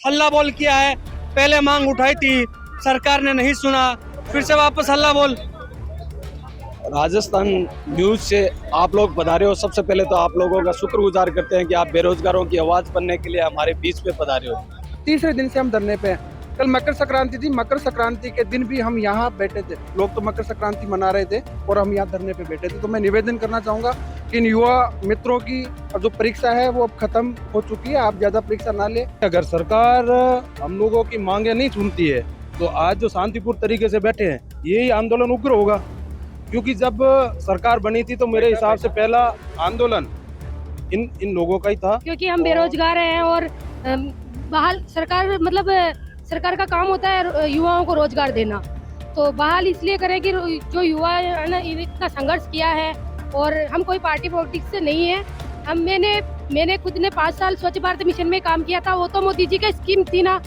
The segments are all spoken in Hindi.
हल्ला बोल किया है। पहले मांग उठाई थी, सरकार ने नहीं सुना, फिर से वापस हल्ला बोल। राजस्थान न्यूज से आप लोग पधारे हो। सबसे पहले तो आप लोगों का शुक्रगुजार करते हैं कि आप बेरोजगारों की आवाज बनने के लिए हमारे बीच में पधारे हो। तीसरे दिन से हम धरने पे हैं। कल मकर संक्रांति थी, मकर संक्रांति के दिन भी हम यहाँ बैठे थे। लोग तो मकर संक्रांति मना रहे थे और हम यहाँ धरने पे बैठे थे। तो मैं निवेदन करना चाहूंगा कि इन युवा मित्रों की अब जो परीक्षा है वो अब खत्म हो चुकी है, आप ज्यादा परीक्षा ना ले। अगर सरकार हम लोगों की मांगे नहीं सुनती है तो आज जो शांतिपूर्ण तरीके से बैठे हैं यही आंदोलन उग्र होगा, क्योंकि जब सरकार बनी थी तो मेरे हिसाब से पहला आंदोलन इन लोगों का ही था। क्योंकि हम बेरोजगार हैं और बहाल सरकार मतलब सरकार का काम होता है युवाओं को रोजगार देना। तो बहाल इसलिए करें कि जो युवा है ना, इतना संघर्ष किया है और हम कोई पार्टी पॉलिटिक्स से नहीं है। मैंने खुद ने 5 साल स्वच्छ भारत मिशन में काम किया था। वो तो मोदी जी का स्कीम थी ना,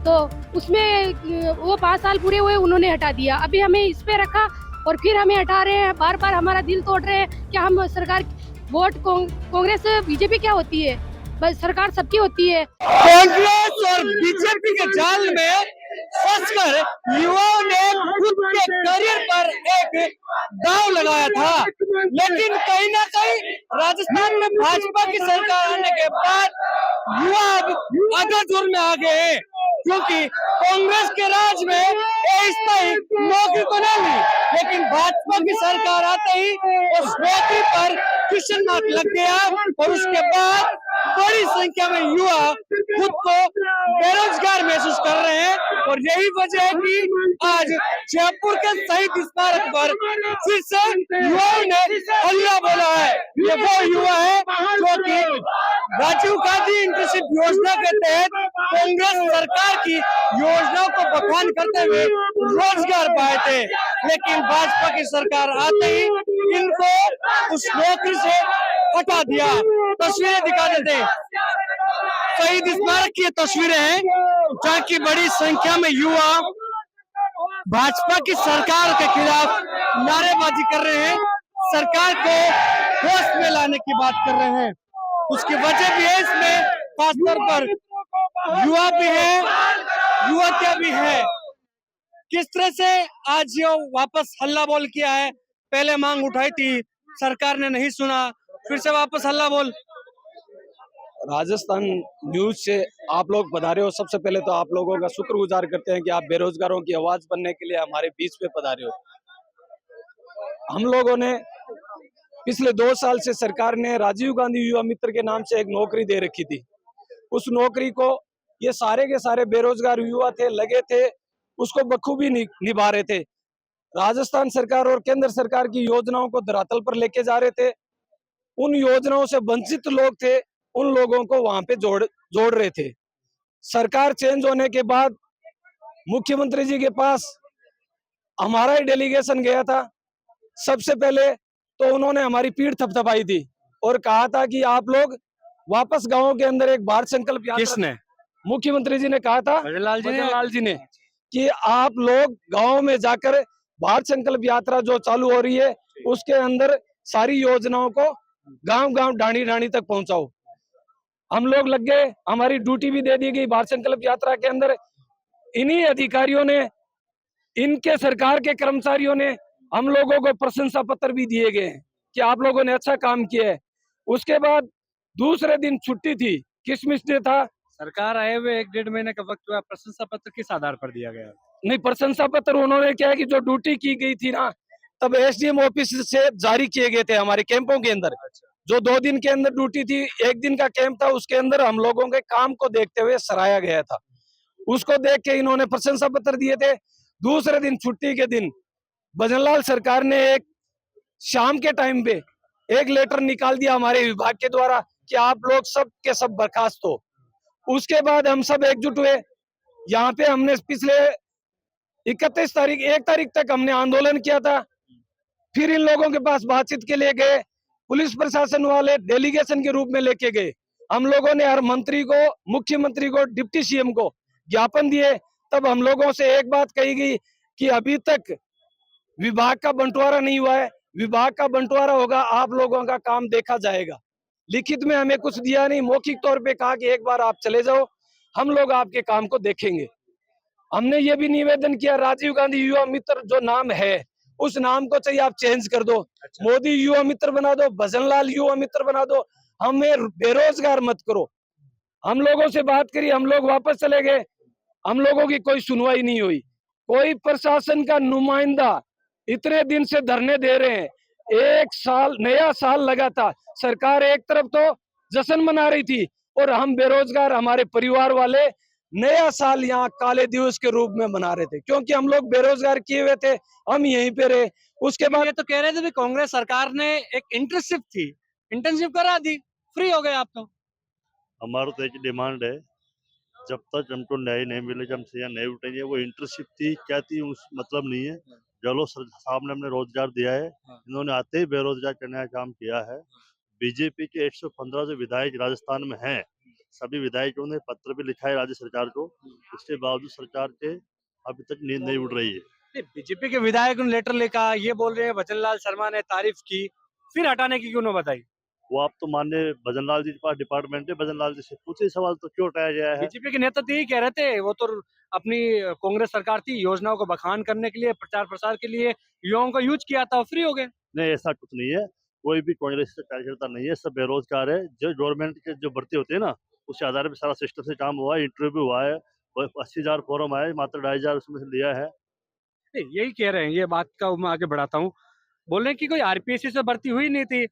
तो उसमें वो 5 साल पूरे हुए, उन्होंने हटा दिया। अभी हमें इस पे रखा और फिर हमें हटा रहे हैं, बार बार हमारा दिल तोड़ रहे हैं। क्या हम सरकार वोट कांग्रेस बीजेपी क्या होती है, बस सरकार सबकी होती है। कांग्रेस और बीजेपी के जाल में फंसकर युवाओं ने खुद के करियर पर एक दांव लगाया था, लेकिन कहीं ना कहीं राजस्थान में भाजपा की सरकार आने के बाद युवा अब अधर में आ गए हैं, क्योंकि कांग्रेस के राज में अस्थायी नौकरी तो नहीं मिली, लेकिन भाजपा की सरकार आते ही उस नौकरी पर क्वेश्चन मार्क लग गया और उसके बाद बड़ी संख्या में युवा खुद को बेरोजगार महसूस कर रहे हैं। और यही वजह है कि आज जयपुर के शहीद स्मारक पर फिर से युवाओं ने हल्ला बोला है। ये वो युवा है जो कि राजीव गांधी इंटर्नशिप योजना के तहत कांग्रेस सरकार की योजनाओं को बखान करते हुए रोजगार पाए थे, लेकिन भाजपा की सरकार आते ही इनको उस नौकरी से हटा दिया। तस्वीरें दिखा देते हैं, शहीद स्मारक की तस्वीरें हैं जहाँ की बड़ी संख्या में युवा भाजपा की सरकार के खिलाफ नारेबाजी कर रहे हैं, सरकार को होश में लाने की बात कर रहे हैं। उसकी वजह भी है, इसमें खासतौर पर युवा भी है, युवतियां भी है। किस तरह से आज ये वापस हल्ला बोल किया है। पहले मांग उठाई थी, सरकार ने नहीं सुना, फिर से वापस हल्ला बोल। राजस्थान न्यूज से आप लोग पधारे हो। सबसे पहले तो आप लोगों का शुक्रगुजार करते हैं कि आप बेरोजगारों की आवाज बनने के लिए हमारे बीच में पधारे हो। हम लोगों ने पिछले 2 साल से सरकार ने राजीव गांधी युवा मित्र के नाम से एक नौकरी दे रखी थी। उस नौकरी को ये सारे के सारे बेरोजगार युवा थे, लगे थे, उसको बखूबी निभा रहे थे। राजस्थान सरकार और केंद्र सरकार की योजनाओं को धरातल पर लेके जा रहे थे। उन योजनाओं से वंचित लोग थे, उन लोगों को वहां पे जोड़ रहे थे। सरकार चेंज होने के बाद मुख्यमंत्री जी के पास हमारा ही डेलीगेशन गया था। सबसे पहले तो उन्होंने हमारी पीठ थपथपाई थी और कहा था कि आप लोग वापस गांवों के अंदर एक बार संकल्प यात्रा। किसने? मुख्यमंत्री जी ने कहा था, भजनलाल जी ने कि आप लोग गांव में जाकर भारत संकल्प यात्रा जो चालू हो रही है उसके अंदर सारी योजनाओं को गांव गांव डाणी डाणी तक पहुंचाओ। हम लोग लग गए, हमारी ड्यूटी भी दे दी गई भारत संकल्प यात्रा के अंदर। इन्हीं अधिकारियों ने, इनके सरकार के कर्मचारियों ने हम लोगों को प्रशंसा पत्र भी दिए गए हैं कि आप लोगों ने अच्छा काम किया है। उसके बाद दूसरे दिन छुट्टी थी, किसमिस डे था। सरकार आए हुए 1-1.5 महीने का वक्त हुआ, प्रशंसा पत्र किस आधार पर दिया गया? नहीं, प्रशंसा पत्र उन्होंने क्या है कि जो ड्यूटी की गई थी ना, तब एसडीएम ऑफिस से जारी किए गए थे हमारे कैंपों के अंदर। जो 2 दिन के अंदर ड्यूटी थी, 1 दिन का कैंप था, उसके अंदर हम लोगों के काम को देखते हुए सराहा गया था। उसको देख के इन्होंने प्रशंसा पत्र दिए थे। दूसरे दिन छुट्टी के दिन भजनलाल सरकार ने एक शाम के टाइम पे एक लेटर निकाल दिया हमारे विभाग के द्वारा कि आप लोग सब के सब बर्खास्त हो। उसके बाद हम सब एकजुट हुए। यहाँ पे हमने पिछले 31 तारीख 1 तारीख तक हमने आंदोलन किया था। फिर इन लोगों के पास बातचीत के लिए गए, पुलिस प्रशासन वाले डेलीगेशन के रूप में लेके गए। हम लोगों ने हर मंत्री को, मुख्यमंत्री को, डिप्टी सीएम को ज्ञापन दिए। तब हम लोगों से एक बात कही गई कि अभी तक विभाग का बंटवारा नहीं हुआ है, विभाग का बंटवारा होगा, आप लोगों का काम देखा जाएगा। लिखित में हमें कुछ दिया नहीं, मौखिक तौर पे कहा कि एक बार आप चले जाओ, हम लोग आपके काम को देखेंगे। हमने ये भी निवेदन किया, राजीव गांधी युवा मित्र जो नाम है उस नाम को चाहिए आप चेंज कर दो। मोदी युवा मित्र बना दो, भजनलाल युवा मित्र बना दो, हमें बेरोजगार मत करो। हम लोगों से बात करी, हम लोग वापस चले गए, हम लोगों की कोई सुनवाई नहीं हुई। कोई प्रशासन का नुमाइंदा इतने दिन से धरने दे रहे हैं, एक साल नया साल लगा था, सरकार एक तरफ तो जश्न मना रही थी और हम बेरोजगार, हमारे परिवार वाले नया साल यहाँ काले दिवस के रूप में मना रहे थे, क्योंकि हम लोग बेरोजगार किए हुए थे, हम यहीं पे रहे। उसके बाद ये तो कह रहे थे कि कांग्रेस सरकार ने एक इंटर्नशिप थी, इंटर्नशिप करा दी, फ्री हो गए आप तो। हमारा तो एक डिमांड है, जब तक हमको न्याय नहीं मिलेगा हमसे यहाँ नहीं उठेंगे। वो इंटर्नशिप थी क्या थी उस मतलब नहीं है। जो लोग साहब ने हमने रोजगार दिया है, इन्होंने आते ही बेरोजगार करने का काम किया है। बीजेपी के 115 जो विधायक राजस्थान में हैं, सभी विधायकों ने पत्र भी लिखा है राज्य सरकार को, इसके बावजूद सरकार के अभी तक नींद नहीं उड़ रही है। बीजेपी के विधायक ने लेटर लिखा, ये बोल रहे हैं भजनलाल शर्मा ने तारीफ की, फिर हटाने की क्यों न बताई? वो आप तो माननीय भजनलाल जी के पास डिपार्टमेंट है, भजनलाल जी से पूछे सवाल तो क्यों हटाया गया है। बीजेपी के नेता तो यही कह रहे थे, वो तो अपनी कांग्रेस सरकार थी, योजनाओं को बखान करने के लिए, प्रचार प्रसार के लिए युवाओं का यूज किया था, फ्री हो गए। नहीं, ऐसा कुछ नहीं है, कोई भी कांग्रेस का कार्यकर्ता नहीं है, सब बेरोजगार है। जो गवर्नमेंट के जो भर्ती होती है ना, उसके आधार पर सारा सिस्टम से काम हुआ है, इंटरव्यू हुआ है, 80,000 फॉर्म आए, मात्र 2,500 उसमें से लिया है। यही कह रहे हैं, ये बात का मैं आगे बढ़ाता हूँ। बोल रहे हैं कि कोई आरपीएससी से भर्ती हुई नहीं थी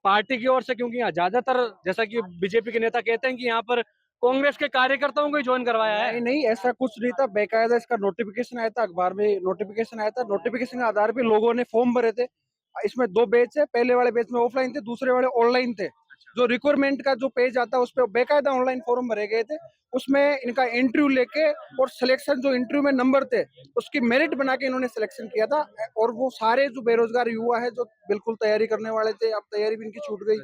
पार्टी की ओर से, क्योंकि यहाँ ज्यादातर जैसा कि बीजेपी के नेता कहते हैं कि यहाँ पर कांग्रेस के कार्यकर्ताओं को ही ज्वाइन करवाया है। नहीं नहीं, ऐसा कुछ नहीं था। बेकायदा इसका नोटिफिकेशन आया था, अखबार में नोटिफिकेशन आया था। नोटिफिकेशन के आधार पे लोगों ने फॉर्म भरे थे। इसमें 2 बैच है, पहले वाले बैच में ऑफलाइन थे, दूसरे वाले ऑनलाइन थे। जो रिक्वायरमेंट का जो पेज आता है उस पर बेकायदा ऑनलाइन फॉर्म भरे गए थे। उसमें इनका इंटरव्यू लेके और सिलेक्शन, जो इंटरव्यू में नंबर थे उसकी मेरिट बना के इन्होंने सिलेक्शन किया था। और वो सारे जो बेरोजगार युवा है जो बिल्कुल तैयारी करने वाले थे, अब तैयारी भी इनकी छूट गई।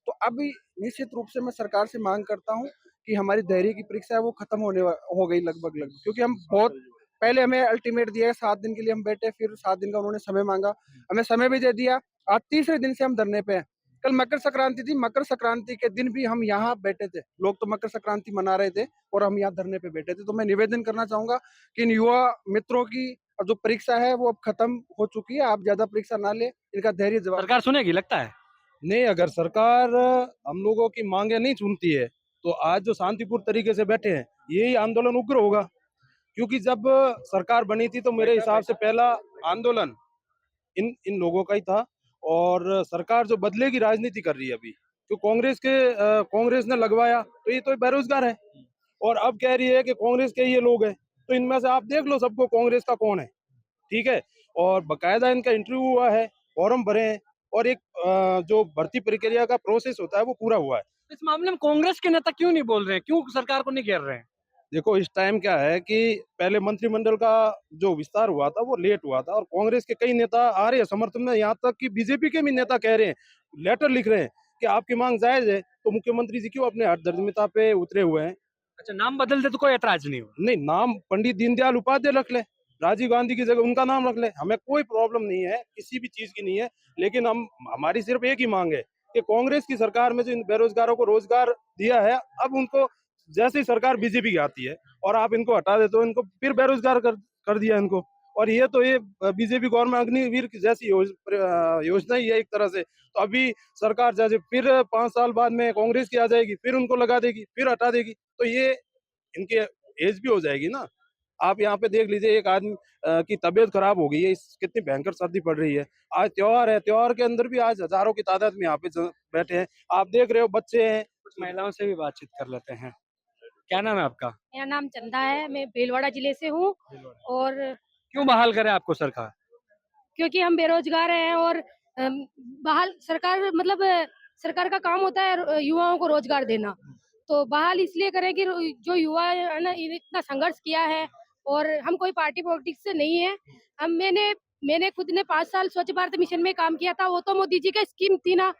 तो अभी निश्चित रूप से मैं सरकार से मांग करता हूँ कि हमारी धैर्य की परीक्षा है वो खत्म हो गई लगभग, क्योंकि हम बहुत पहले हमें अल्टीमेट दिया है, 7 दिन के लिए हम बैठे, फिर 7 दिन का उन्होंने समय मांगा, हमें समय भी दे दिया। आज तीसरे दिन से हम धरने पे हैं। कल मकर संक्रांति थी, मकर संक्रांति के दिन भी हम यहाँ बैठे थे। लोग तो मकर संक्रांति मना रहे थे और हम यहाँ धरने पे बैठे थे। तो मैं निवेदन करना चाहूंगा कि इन युवा मित्रों की जो परीक्षा है वो अब खत्म हो चुकी है, आप ज्यादा परीक्षा ना ले, इनका धैर्य जवाब। सरकार सुनेगी लगता है? नहीं, अगर सरकार हम लोगों की मांगे नहीं सुनती है तो आज जो शांतिपूर्ण तरीके से बैठे हैं यही आंदोलन उग्र होगा। क्योंकि जब सरकार बनी थी तो मेरे हिसाब से पहला आंदोलन इन लोगों का ही था। और सरकार जो बदले की राजनीति कर रही है अभी, तो कांग्रेस ने लगवाया तो ये तो बेरोजगार है, और अब कह रही है कि कांग्रेस के ये लोग हैं। तो इनमें से आप देख लो सबको कांग्रेस का कौन है, ठीक है। और बकायदा इनका इंटरव्यू हुआ है, फॉर्म भरे हैं, और एक जो भर्ती प्रक्रिया का प्रोसेस होता है वो पूरा हुआ है। इस मामले में कांग्रेस के नेता क्यों नहीं बोल रहे हैं, क्यों सरकार को नहीं घेर रहे हैं? देखो, इस टाइम क्या है कि पहले मंत्रिमंडल का जो विस्तार हुआ था वो लेट हुआ था, और कांग्रेस के कई नेता आ रहे हैं समर्थन में, यहाँ तक कि बीजेपी के भी नेता कह रहे हैं, लेटर लिख रहे हैं कि आपकी मांग जायज है। तो मुख्यमंत्री जी क्यों अपने हठधर्मिता पे उतरे हुए हैं? अच्छा, नाम बदल दे तो कोई ऐतराज नहीं हो? नहीं, नाम पंडित दीनदयाल उपाध्याय रख ले, राजीव गांधी की जगह उनका नाम रख ले, हमें कोई प्रॉब्लम नहीं है, किसी भी चीज की नहीं है। लेकिन हमारी सिर्फ एक ही मांग है कि कांग्रेस की सरकार में जो इन बेरोजगारों को रोजगार दिया है, अब उनको जैसे ही सरकार बीजेपी की आती है और आप इनको हटा देते हो, इनको फिर बेरोजगार कर दिया इनको। और ये तो ये बीजेपी गवर्नमेंट अग्निवीर की जैसी योजना ही है एक तरह से। तो अभी सरकार जैसे फिर 5 साल बाद में कांग्रेस की आ जाएगी, फिर उनको लगा देगी, फिर हटा देगी, तो ये इनकी एज भी हो जाएगी ना। आप यहाँ पे देख लीजिए, एक आदमी की तबीयत खराब हो गई है, कितनी भयंकर सर्दी पड़ रही है, आज त्योहार है, त्योहार के अंदर भी आज हजारों की तादाद में यहाँ पे बैठे हैं, आप देख रहे हो, बच्चे हैं। कुछ महिलाओं से भी बातचीत कर लेते हैं। क्या नाम है आपका? मेरा नाम चंदा है, मैं भीलवाड़ा जिले से हूँ। और क्यों बहाल करे आपको सरकार? क्योंकि हम बेरोजगार हैं और बहाल सरकार मतलब सरकार का काम होता है युवाओं को रोजगार देना। तो बहाल इसलिए करें कि जो युवा है ना, इतना संघर्ष किया है, और हम कोई पार्टी पॉलिटिक्स से नहीं है। मैंने खुद ने 5 साल स्वच्छ भारत मिशन में काम किया था, वो तो मोदी जी का स्कीम थी ना।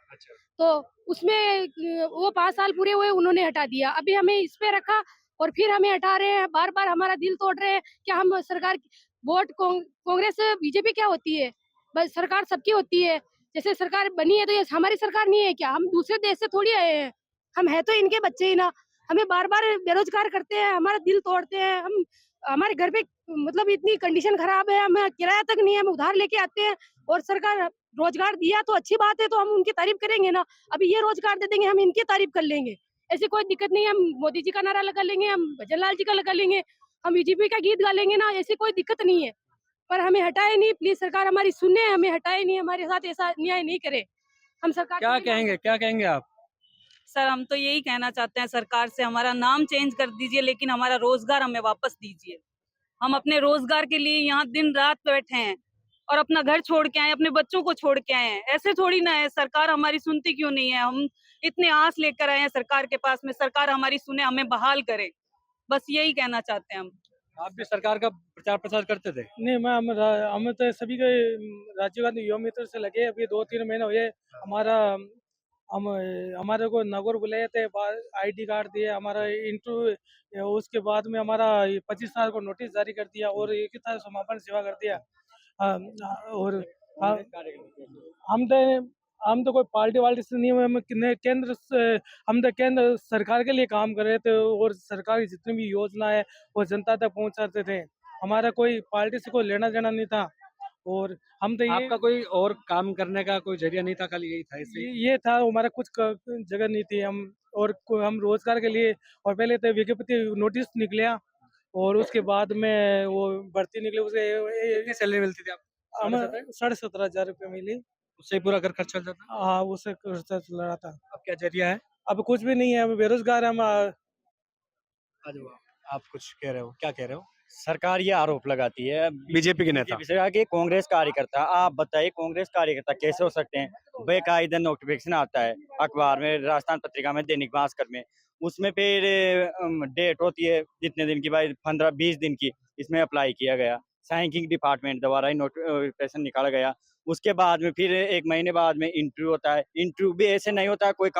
तो उसमें वो 5 साल पूरे हुए, उन्होंने हटा दिया। अभी हमें इस पे रखा और फिर हमें हटा रहे हैं, बार बार हमारा दिल तोड़ रहे हैं। क्या हम सरकार वोट कांग्रेस बीजेपी क्या होती है? बस सरकार सबकी होती है। जैसे सरकार बनी है तो ये हमारी सरकार नहीं है क्या? हम दूसरे देश से थोड़ी आए हैं, हम है तो इनके बच्चे ही ना। हमें बार बार बेरोजगार करते हैं, हमारा दिल तोड़ते हैं। हम हमारे घर पे मतलब इतनी कंडीशन खराब है, हमें किराया तक नहीं है, हम उधार लेके आते हैं। और सरकार रोजगार दिया तो अच्छी बात है, तो हम उनकी तारीफ करेंगे ना। अभी ये रोजगार दे देंगे, हम इनकी तारीफ कर लेंगे, ऐसी कोई दिक्कत नहीं है। हम मोदी जी का नारा लगा लेंगे, हम भजन लाल जी का लगा लेंगे, हम बीजेपी का गीत गा लेंगे ना, ऐसी कोई दिक्कत नहीं है। पर हमें हटाए नहीं, प्लीज सरकार हमारी सुने, हमें हटाए नहीं, हमारे साथ ऐसा अन्याय नहीं करे। हम सरकार क्या कहेंगे आप? सर हम तो यही कहना चाहते हैं सरकार से, हमारा नाम चेंज कर दीजिए लेकिन हमारा रोजगार हमें वापस दीजिए। हम अपने रोजगार के लिए यहाँ दिन रात बैठे हैं और अपना घर छोड़ के आए, अपने बच्चों को छोड़ के आए हैं। ऐसे थोड़ी ना है, सरकार हमारी सुनती क्यों नहीं है? हम इतने आस लेकर आए हैं सरकार के पास में, सरकार हमारी सुने, हमें बहाल करे, बस यही कहना चाहते हैं हम। आप भी सरकार का प्रचार प्रसार करते थे? नहीं मैं हम तो सभी के राजीव गांधी युवा मित्र से लगे, अभी 2-3 महीने हुए हमारा। हम हमारे को नगर बुलाए थे, आईडी कार्ड दिए, हमारा इंटरव्यू, उसके बाद में हमारा 25 तारीख को नोटिस जारी कर दिया और 21 तारीख समापन सेवा कर दिया। और हम तो कोई पार्टी वार्टी से नहीं, हम तो केंद्र सरकार के लिए काम कर रहे थे और सरकार की जितनी भी योजना है वो जनता तक पहुंचाते थे। हमारा कोई पार्टी से कोई लेना देना नहीं था। और हम तो आपका कोई और काम करने का कोई जरिया नहीं था, खाली यही था? ये था, हमारा कुछ जगह नहीं थी। हम रोजगार के लिए, और पहले तो विज्ञप्ति नोटिस निकला और उसके बाद में वो भर्ती निकली, उसे कितनी सैलरी मिलती थी आपको? हमें 17,500 रुपये मिली। उससे ही पूरा घर खर्च चल जाता? हाँ, उससे खर्चा चल रहा था। अब क्या जरिया है? अब कुछ भी नहीं है, अब बेरोजगार हम। आप कुछ कह रहे हो, क्या कह रहे हो? सरकार ये आरोप लगाती है बीजेपी के नेता बीजेपी से कि कांग्रेस कार्यकर्ता। आप बताइए कांग्रेस कार्यकर्ता कैसे हो सकते हैं? बेकायदा नोटिफिकेशन आता है अखबार में, राजस्थान पत्रिका में, दैनिक भास्कर में, उसमें फिर डेट होती है जितने दिन की, भाई 15-20 दिन की, इसमें अप्लाई किया गया, सांख्यिकी डिपार्टमेंट द्वारा ही नोटिफिकेशन निकाला गया। उसके बाद में फिर 1 महीने बाद में इंटरव्यू होता है। इंटरव्यू भी ऐसे नहीं होता कोई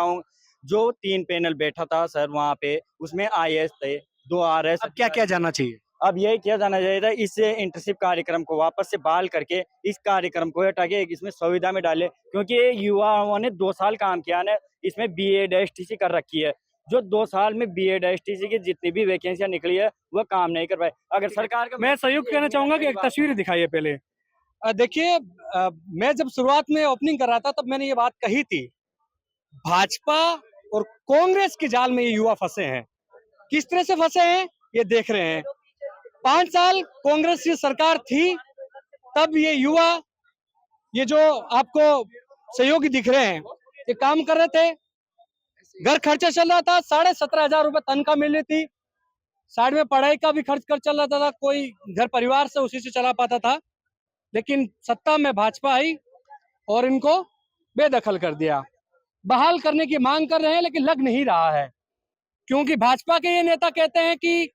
जो 3 पैनल बैठा था सर वहाँ पे, उसमें IAS थे, 2 RS। अब क्या क्या जानना चाहिए? अब यही किया जाना चाहिए था, इस इंटर्नशिप कार्यक्रम को वापस से बहाल करके इस कार्यक्रम को हटा के इसमें सुविधा में डाले, क्योंकि युवाओं ने 2 साल काम किया ना, इसमें BEd STC कर रखी है। जो 2 साल में BEd STC की जितनी भी वैकेंसियां निकली है वो काम नहीं कर पाए। अगर सरकार का, मैं संयुक्त कहना चाहूंगा कि एक तस्वीर दिखाइए पहले। देखिए, मैं जब शुरुआत में ओपनिंग कर रहा था तब मैंने ये बात कही थी, भाजपा और कांग्रेस के जाल में ये युवा फंसे हैं। किस तरह से फंसे हैं ये देख रहे हैं। 5 साल कांग्रेस की सरकार थी, तब ये युवा, ये जो आपको सहयोगी दिख रहे हैं, ये काम कर रहे थे, घर खर्चा चल रहा था, 17,500 रुपए तनख्वाह मिल रही थी, साइड में पढ़ाई का भी खर्च कर चल रहा था, कोई घर परिवार से उसी से चला पाता था। लेकिन सत्ता में भाजपा आई और इनको बेदखल कर दिया। बहाल करने की मांग कर रहे हैं लेकिन लग नहीं रहा है, क्योंकि भाजपा के ये नेता कहते हैं कि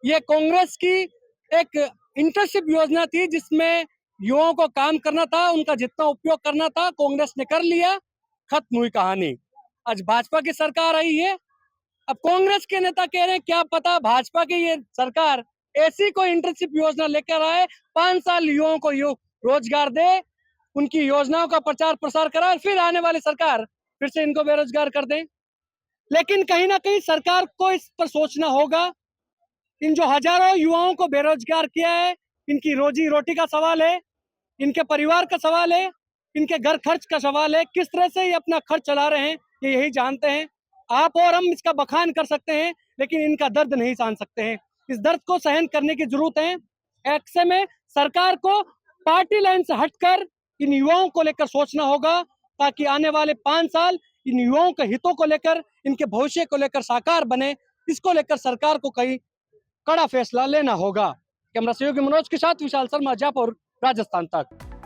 ये कांग्रेस की एक इंटर्नशिप योजना थी जिसमें युवाओं को काम करना था, उनका जितना उपयोग करना था कांग्रेस ने कर लिया, खत्म हुई कहानी। आज भाजपा की सरकार आई है, अब कांग्रेस के नेता कह रहे हैं क्या पता भाजपा की ये सरकार ऐसी कोई इंटर्नशिप योजना लेकर आए, 5 साल युवाओं को रोजगार दे, उनकी योजनाओं का प्रचार प्रसार कराए, फिर आने वाली सरकार फिर से इनको बेरोजगार कर दे। लेकिन कहीं ना कहीं सरकार को इस पर सोचना होगा। इन जो हजारों युवाओं को बेरोजगार किया है, इनकी रोजी रोटी का सवाल है, इनके परिवार का सवाल है, इनके घर खर्च का सवाल है, किस तरह से ये अपना खर्च चला रहे हैं ये यही जानते हैं। आप और हम इसका बखान कर सकते हैं लेकिन इनका दर्द नहीं जान सकते हैं। इस दर्द को सहन करने की जरूरत है। ऐसे में सरकार को पार्टी लाइन से हटकर इन युवाओं को लेकर सोचना होगा, ताकि आने वाले 5 साल इन युवाओं के हितों को लेकर, इनके भविष्य को लेकर साकार बने। इसको लेकर सरकार को कहीं कड़ा फैसला लेना होगा। कैमरा सहयोगी मनोज के साथ विशाल शर्मा, जयपुर, राजस्थान तक।